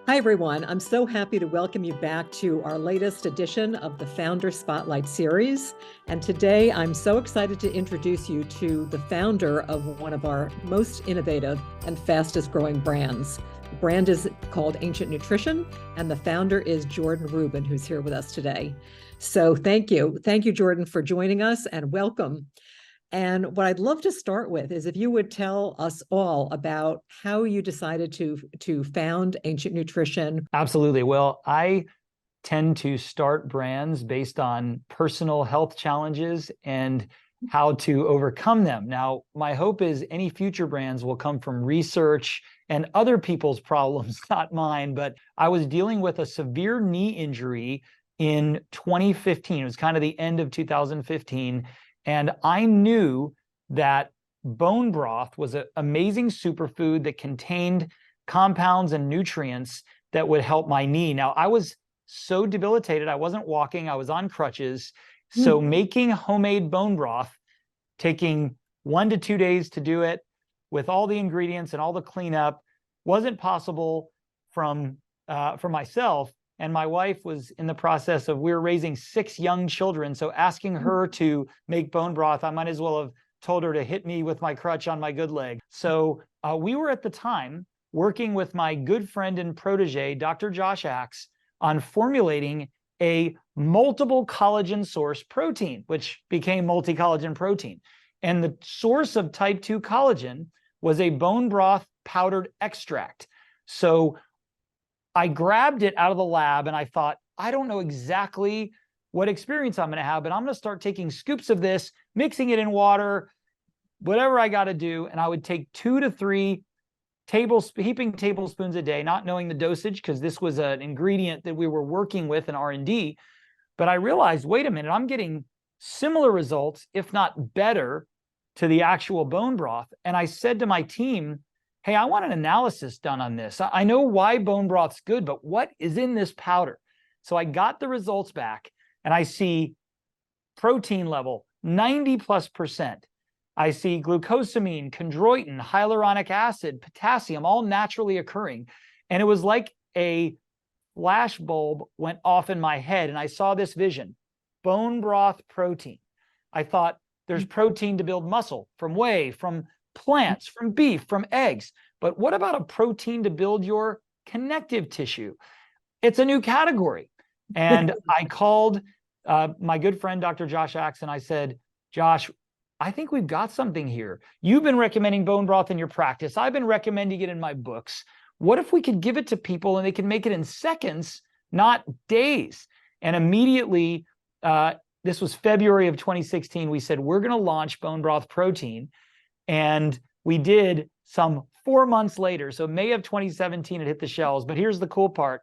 Hi, everyone. I'm so happy to welcome you back to our latest edition of the Founder Spotlight series. And today I'm so excited to introduce you to the founder of one of our most innovative and fastest growing brands. The brand is called Ancient Nutrition, and the founder is Jordan Rubin, who's here with us today. So thank you. Thank you, Jordan, for joining us and welcome. And what I'd love to start with is if you would tell us all about how you decided to found Ancient Nutrition. Absolutely. Well, I tend to start brands based on personal health challenges and how to overcome them. Now, my hope is any future brands will come from research and other people's problems, not mine. But I was dealing with a severe knee injury in 2015. It was kind of the end of 2015. And I knew that bone broth was an amazing superfood that contained compounds and nutrients that would help my knee. Now, I was so debilitated. I wasn't walking. I was on crutches. So making homemade bone broth, taking 1 to 2 days to do it with all the ingredients and all the cleanup wasn't possible for myself. And my wife was in the process of, we were raising 6 young children. So asking her to make bone broth, I might as well have told her to hit me with my crutch on my good leg. So we were at the time working with my good friend and protege, Dr. Josh Axe, on formulating a multiple collagen source protein, which became multi-collagen protein. And the source of type 2 collagen was a bone broth powdered extract. So I grabbed it out of the lab and I thought, I don't know exactly what experience I'm going to have, but I'm going to start taking scoops of this, mixing it in water, whatever I got to do. And I would take 2 to 3 heaping tablespoons a day, not knowing the dosage because this was an ingredient that we were working with in R&D. But I realized, wait a minute, I'm getting similar results, if not better, to the actual bone broth. And I said to my team, hey, I want an analysis done on this. I know why bone broth's good, but what is in this powder? So I got the results back and I see protein level 90+%. I see glucosamine, chondroitin, hyaluronic acid, potassium, all naturally occurring. And it was like a flash bulb went off in my head and I saw this vision, bone broth protein. I thought there's protein to build muscle from whey, from plants, from beef, from eggs. But what about a protein to build your connective tissue? It's a new category. And I called my good friend, Dr. Josh Axe, and I said, Josh, I think we've got something here. You've been recommending bone broth in your practice. I've been recommending it in my books. What if we could give it to people and they can make it in seconds, not days? And immediately, this was February of 2016, we said, we're going to launch bone broth protein. And we did some 4 months later. So May of 2017, it hit the shelves. But here's the cool part.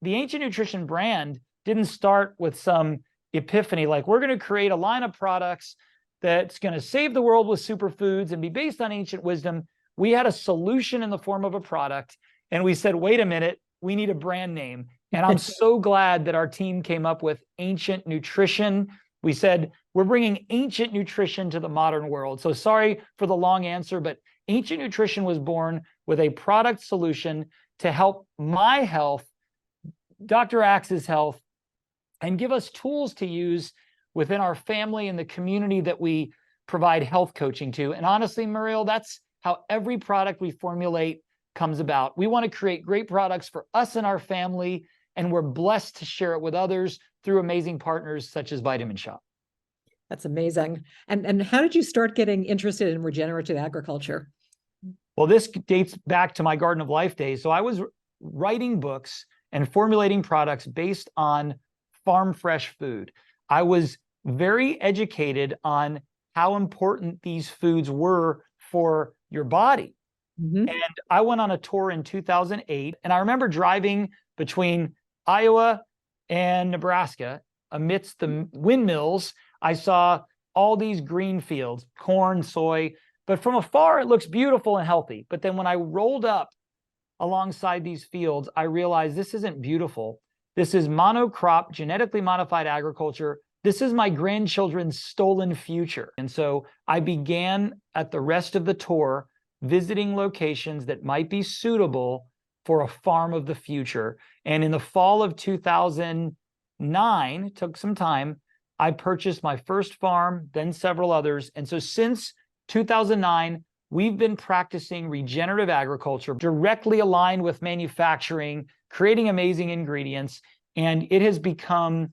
The Ancient Nutrition brand didn't start with some epiphany, like we're going to create a line of products that's going to save the world with superfoods and be based on ancient wisdom. We had a solution in the form of a product. And we said, wait a minute, we need a brand name. And I'm so glad that our team came up with Ancient Nutrition. We said, we're bringing ancient nutrition to the modern world. So sorry for the long answer, but Ancient Nutrition was born with a product solution to help my health, Dr. Axe's health, and give us tools to use within our family and the community that we provide health coaching to. And honestly, Muriel, that's how every product we formulate comes about. We want to create great products for us and our family, and we're blessed to share it with others through amazing partners such as Vitamin Shoppe. That's amazing. And how did you start getting interested in regenerative agriculture? Well, this dates back to my Garden of Life days. So I was writing books and formulating products based on farm fresh food. I was very educated on how important these foods were for your body. And I went on a tour in 2008, and I remember driving between Iowa and Nebraska amidst the windmills. I saw all these green fields, corn, soy, but from afar, it looks beautiful and healthy. But then when I rolled up alongside these fields, I realized this isn't beautiful. This is monocrop, genetically modified agriculture. This is my grandchildren's stolen future. And so I began at the rest of the tour visiting locations that might be suitable for a farm of the future. And in the fall of 2009, took some time, I purchased my first farm, then several others. And so since 2009, we've been practicing regenerative agriculture, directly aligned with manufacturing, creating amazing ingredients. And it has become,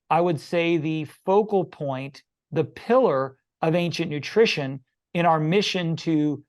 I would say, the focal point, the pillar of ancient nutrition in our mission to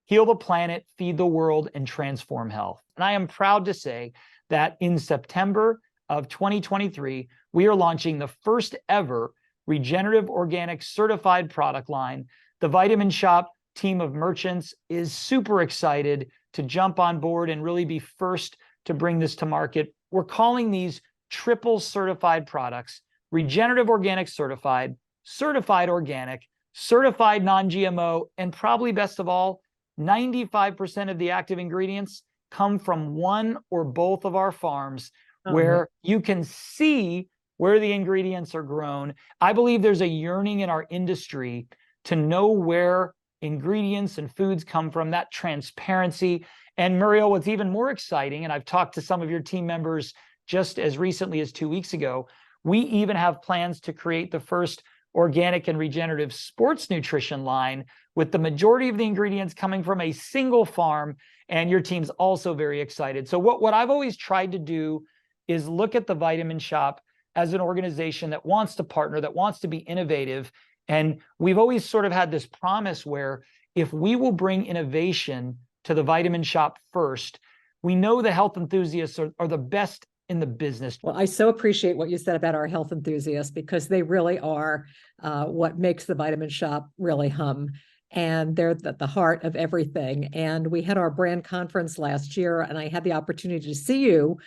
heal the planet, feed the world, and transform health. And I am proud to say that in September of 2023, we are launching the first ever regenerative organic certified product line. The Vitamin Shoppe team of merchants is super excited to jump on board and really be first to bring this to market. We're calling these triple certified products: regenerative organic certified, certified organic, certified non-GMO, and probably best of all, 95% of the active ingredients come from one or both of our farms, where you can see where the ingredients are grown. I believe there's a yearning in our industry to know where ingredients and foods come from, that transparency. And Muriel, what's even more exciting, and I've talked to some of your team members just as recently as 2 weeks ago, we even have plans to create the first organic and regenerative sports nutrition line, with the majority of the ingredients coming from a single farm. And your team's also very excited. So what I've always tried to do is look at the Vitamin Shoppe as an organization that wants to partner, that wants to be innovative. And we've always sort of had this promise where if we will bring innovation to the Vitamin Shoppe first, we know the health enthusiasts are the best in the business. Well, I so appreciate what you said about our health enthusiasts, because they really are what makes the Vitamin Shoppe really hum. And they're the heart of everything. And we had our brand conference last year, and I had the opportunity to see you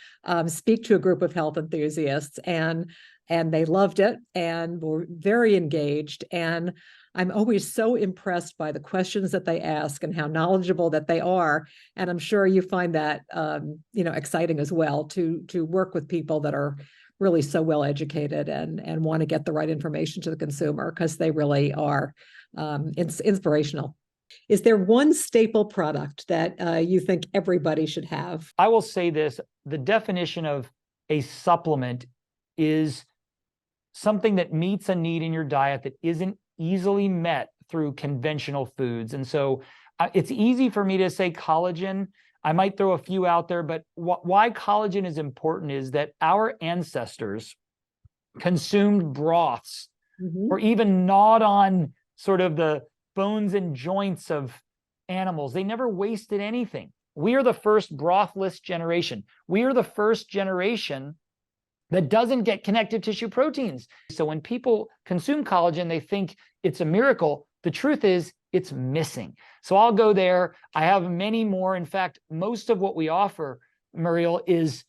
speak to a group of health enthusiasts, and they loved it and were very engaged. And I'm always so impressed by the questions that they ask and how knowledgeable that they are. And I'm sure you find that exciting as well, to work with people that are really so well educated and want to get the right information to the consumer, because they really are inspirational. Is there one staple product that you think everybody should have? I will say this: the definition of a supplement is something that meets a need in your diet that isn't easily met through conventional foods. And so it's easy for me to say collagen. I might throw a few out there, but why collagen is important is that our ancestors consumed broths, or even gnawed on sort of the bones and joints of animals. They never wasted anything. We are the first brothless generation. We are the first generation that doesn't get connective tissue proteins. So when people consume collagen, they think it's a miracle. The truth is, it's missing. So I'll go there. I have many more. In fact, most of what we offer, Muriel, is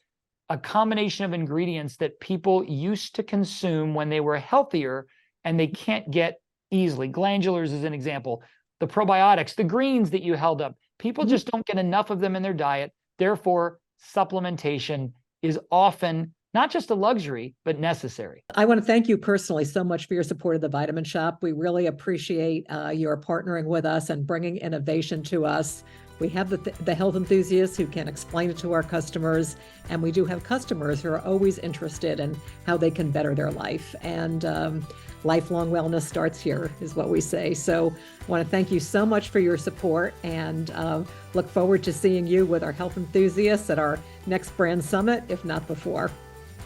a combination of ingredients that people used to consume when they were healthier and they can't get easily. Glandulars is an example. The probiotics, the greens that you held up, people just don't get enough of them in their diet. Therefore, supplementation is often not just a luxury, but necessary. I want to thank you personally so much for your support of the Vitamin Shoppe. We really appreciate your partnering with us and bringing innovation to us. We have the health enthusiasts who can explain it to our customers, and we do have customers who are always interested in how they can better their life. And lifelong wellness starts here, is what we say. So I want to thank you so much for your support, and look forward to seeing you with our health enthusiasts at our next brand summit, if not before.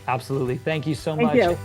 Absolutely. Thank you so much. Thank you.